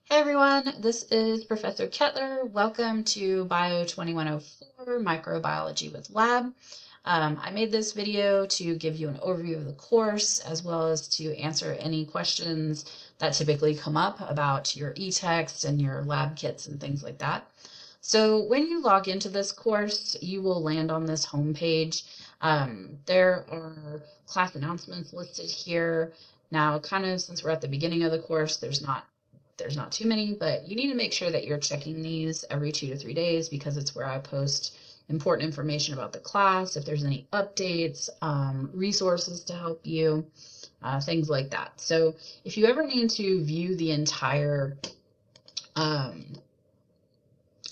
Hey everyone, this is Professor Kettler. Welcome to Bio2104 Microbiology with Lab. I made this video to give you an overview of the course as well as to answer any questions that typically come up about your e-text and your lab kits and things like that. So when you log into this course, you will land on this home page. There are class announcements listed here. Now, kind of since we're at the beginning of the course, there's not too many, but you need to make sure that you're checking these every 2 to 3 days because it's where I post important information about the class, if there's any updates, resources to help you, things like that. So if you ever need to view the entire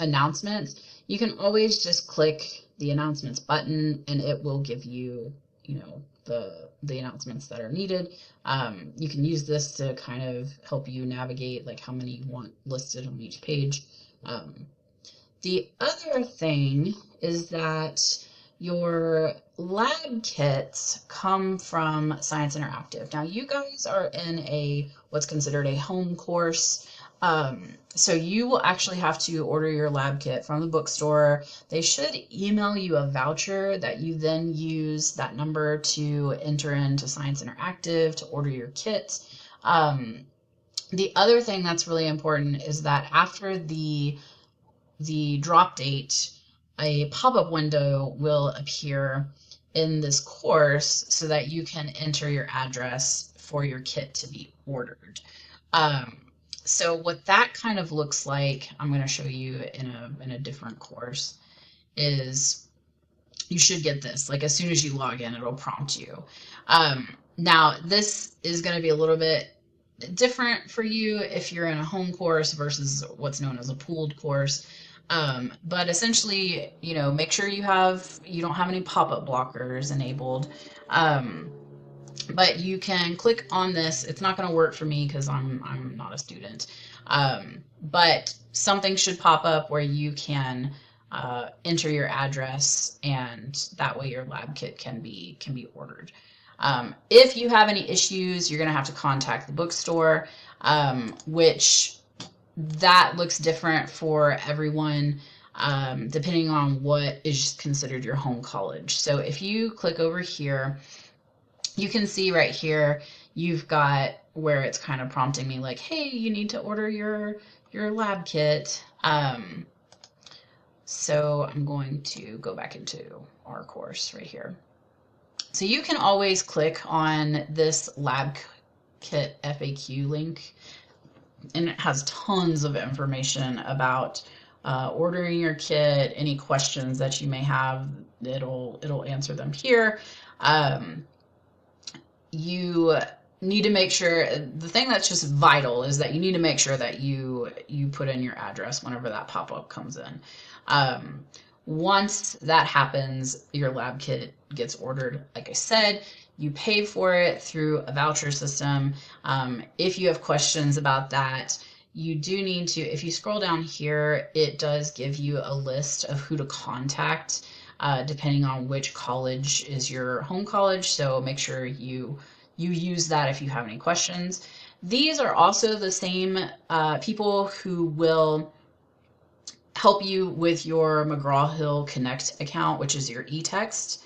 announcements, you can always just click the announcements button and it will give you, the announcements that are needed. You can use this to kind of help you navigate like how many you want listed on each page. The other thing is that your lab kits come from Science Interactive. Now you guys are in what's considered a home course. So you will actually have to order your lab kit from the bookstore. They should email you a voucher that you then use that number to enter into Science Interactive to order your kit. The other thing that's really important is that after the drop date, a pop-up window will appear in this course so that you can enter your address for your kit to be ordered. So what that kind of looks like, I'm going to show you in a different course, is you should get this. Like as soon as you log in, it'll prompt you. Now, this is going to be a little bit different for you if you're in a home course versus what's known as a pooled course. But essentially, make sure you don't have any pop-up blockers enabled. But you can click on this. It's not going to work for me because I'm not a student. But something should pop up where you can enter your address, and that way your lab kit can be ordered. If you have any issues, you're going to have to contact the bookstore, which that looks different for everyone, depending on what is considered your home college. So if you click over here, you can see right here, you've got where it's kind of prompting me like, hey, you need to order your lab kit. So I'm going to go back into our course right here. So you can always click on this lab kit FAQ link, and it has tons of information about ordering your kit, any questions that you may have, it'll answer them here. You need to make sure, the thing that's just vital is that you need to make sure that you put in your address whenever that pop-up comes in. Once that happens, your lab kit gets ordered. Like I said, you pay for it through a voucher system. If you have questions about that, you do need to, if you scroll down here, it does give you a list of who to contact, depending on which college is your home college. So make sure you use that if you have any questions. These are also the same people who will help you with your McGraw-Hill Connect account, which is your e-text.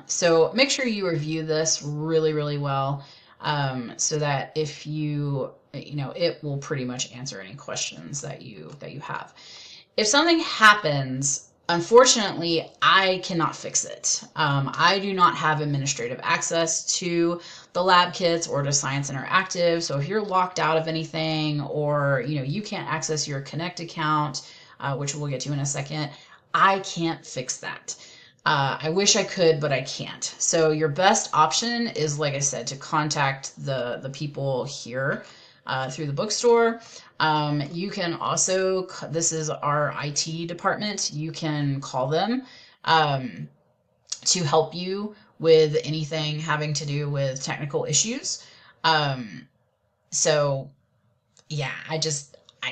So make sure you review this really, really well, so that if it will pretty much answer any questions that you have. If something happens, unfortunately, I cannot fix it. I do not have administrative access to the lab kits or to Science Interactive. So if you're locked out of anything, or you can't access your Connect account, which we'll get to in a second, I can't fix that. I wish I could, but I can't. So your best option is, like I said, to contact the people here through the bookstore. You can also, this is our IT department, you can call them to help you with anything having to do with technical issues. So yeah, I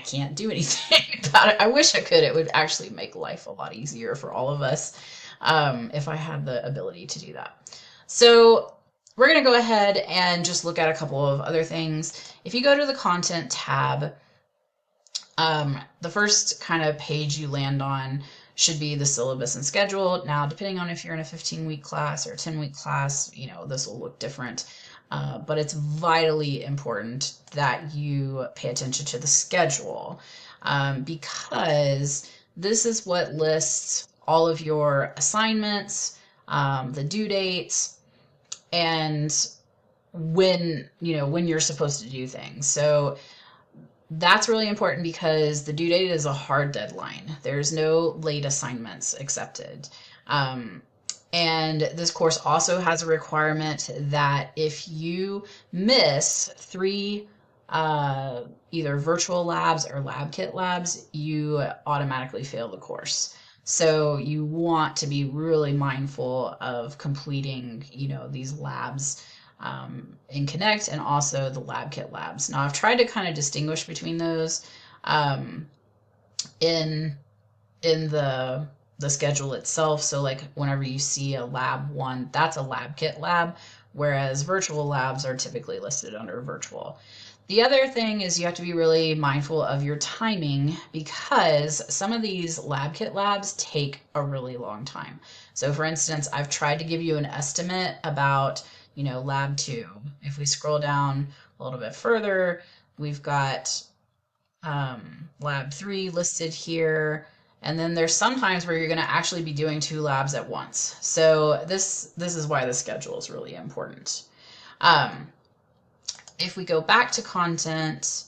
can't do anything about it. I wish I could. It would actually make life a lot easier for all of us, if I had the ability to do that. So we're going to go ahead and just look at a couple of other things. If you go to the content tab, The first kind of page you land on should be the syllabus and schedule. Now, depending on if you're in a 15-week class or a 10-week class, this will look different. But it's vitally important that you pay attention to the schedule, because this is what lists all of your assignments, the due dates, and when you're supposed to do things. So that's really important because the due date is a hard deadline. There's no late assignments accepted. And this course also has a requirement that if you miss 3 either virtual labs or lab kit labs, you automatically fail the course. So you want to be really mindful of completing, these labs in Connect, and also the lab kit labs. Now I've tried to kind of distinguish between those in the schedule itself. So like whenever you see a lab 1, that's a lab kit lab, whereas virtual labs are typically listed under virtual. The other thing is you have to be really mindful of your timing, because some of these lab kit labs take a really long time. So for instance, I've tried to give you an estimate about, lab 2. If we scroll down a little bit further, we've got lab 3 listed here. And then there's sometimes where you're going to actually be doing 2 labs at once. So this is why the schedule is really important. If we go back to content,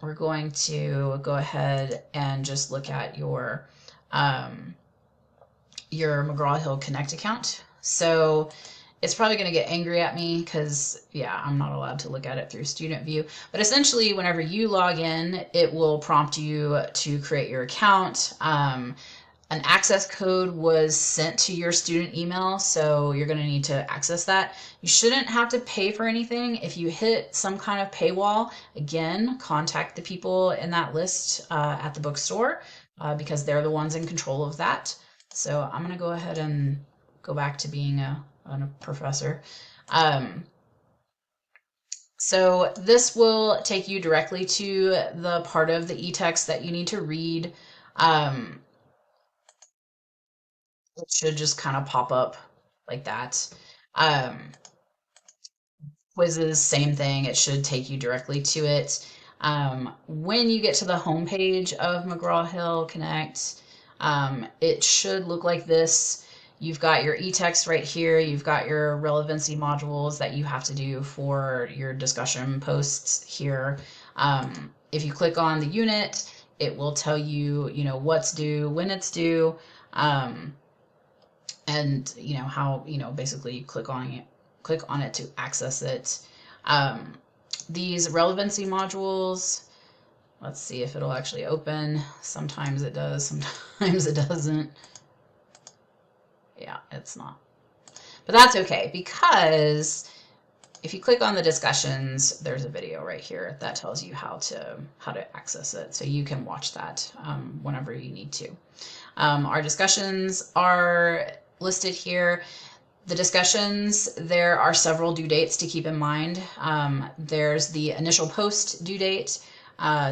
we're going to go ahead and just look at your McGraw-Hill Connect account. So it's probably going to get angry at me because, I'm not allowed to look at it through student view. But essentially, whenever you log in, it will prompt you to create your account. An access code was sent to your student email, so you're going to need to access that. You shouldn't have to pay for anything. If you hit some kind of paywall, again, contact the people in that list at the bookstore, because they're the ones in control of that. So I'm going to go ahead and go back to being a professor. So this will take you directly to the part of the e-text that you need to read. It should just kind of pop up like that. Quizzes, same thing. It should take you directly to it. When you get to the home page of McGraw-Hill Connect, it should look like this. You've got your e-text right here. You've got your relevancy modules that you have to do for your discussion posts here. If you click on the unit, it will tell you, what's due, when it's due, and how, basically you click on it to access it. These relevancy modules, let's see if it'll actually open. Sometimes it does, sometimes it doesn't. Yeah, it's not. But that's okay, because if you click on the discussions, there's a video right here that tells you how to access it. So you can watch that whenever you need to. Our discussions are listed here. The discussions, there are several due dates to keep in mind. There's the initial post due date,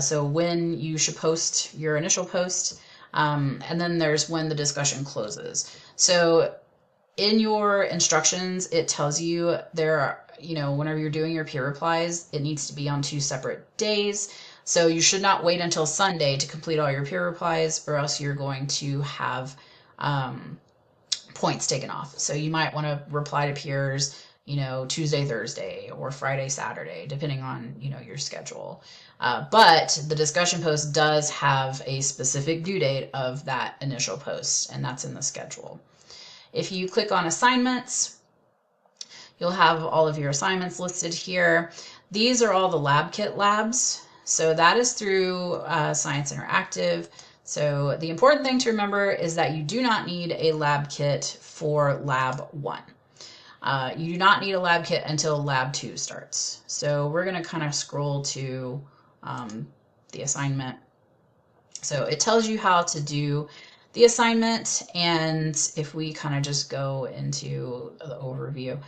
so when you should post your initial post, and then there's when the discussion closes. So in your instructions, it tells you there are, whenever you're doing your peer replies, it needs to be on 2 separate days. So you should not wait until Sunday to complete all your peer replies, or else you're going to have points taken off. So you might want to reply to peers, Tuesday, Thursday, or Friday, Saturday, depending on, your schedule. But the discussion post does have a specific due date of that initial post, and that's in the schedule. If you click on assignments, you'll have all of your assignments listed here. These are all the lab kit labs. So that is through Science Interactive. So the important thing to remember is that you do not need a lab kit for lab 1. You do not need a lab kit until lab 2 starts. So we're going to kind of scroll to the assignment. So it tells you how to do the assignment. And if we kind of just go into the overview,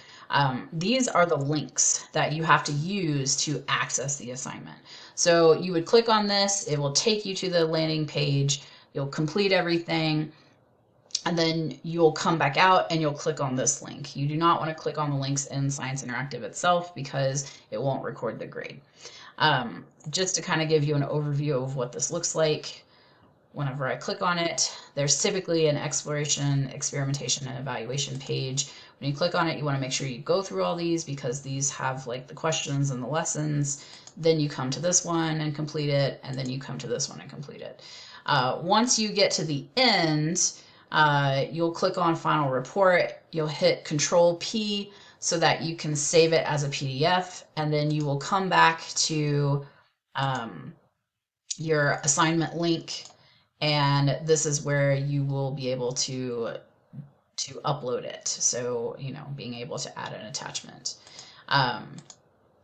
these are the links that you have to use to access the assignment. So you would click on this, it will take you to the landing page, you'll complete everything, and then you'll come back out and you'll click on this link. You do not want to click on the links in Science Interactive itself because it won't record the grade. Just to kind of give you an overview of what this looks like, whenever I click on it, there's typically an exploration, experimentation, and evaluation page. When you click on it, you want to make sure you go through all these because these have like the questions and the lessons. Then you come to this one and complete it, and then you come to this one and complete it. Once you get to the end, you'll click on Final Report. You'll hit Control P so that you can save it as a PDF, and then you will come back to your assignment link, and this is where you will be able to upload it. So, you know, being able to add an attachment.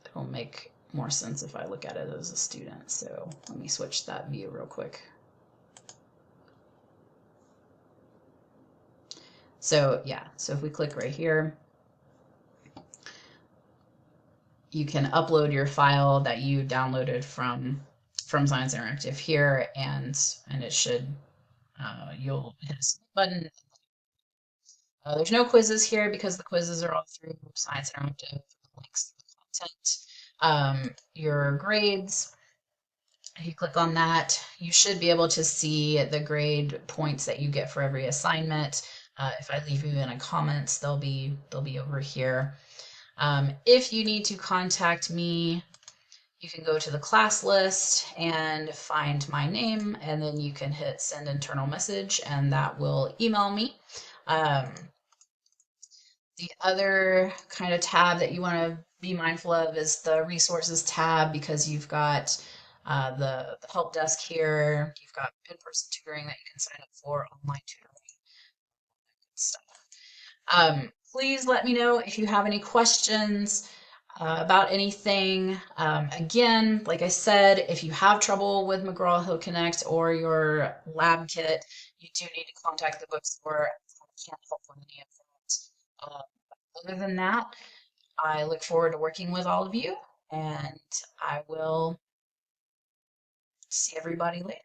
It'll make more sense if I look at it as a student. So let me switch that view real quick. So yeah, so if we click right here, you can upload your file that you downloaded from Science Interactive here, and it should, you'll hit a submit button. There's no quizzes here because the quizzes are all through Science Interactive, links to the content. Your grades, if you click on that, you should be able to see the grade points that you get for every assignment. If I leave you in a comments, they'll be over here. If you need to contact me, you can go to the class list and find my name, and then you can hit send internal message, and that will email me. The other kind of tab that you want to be mindful of is the resources tab, because you've got the help desk here. You've got in-person tutoring that you can sign up for, online tutoring, stuff. Please let me know if you have any questions about anything. Again, like I said, if you have trouble with McGraw-Hill Connect or your lab kit, you do need to contact the bookstore. I can't help with any of that. Other than that, I look forward to working with all of you, and I will see everybody later.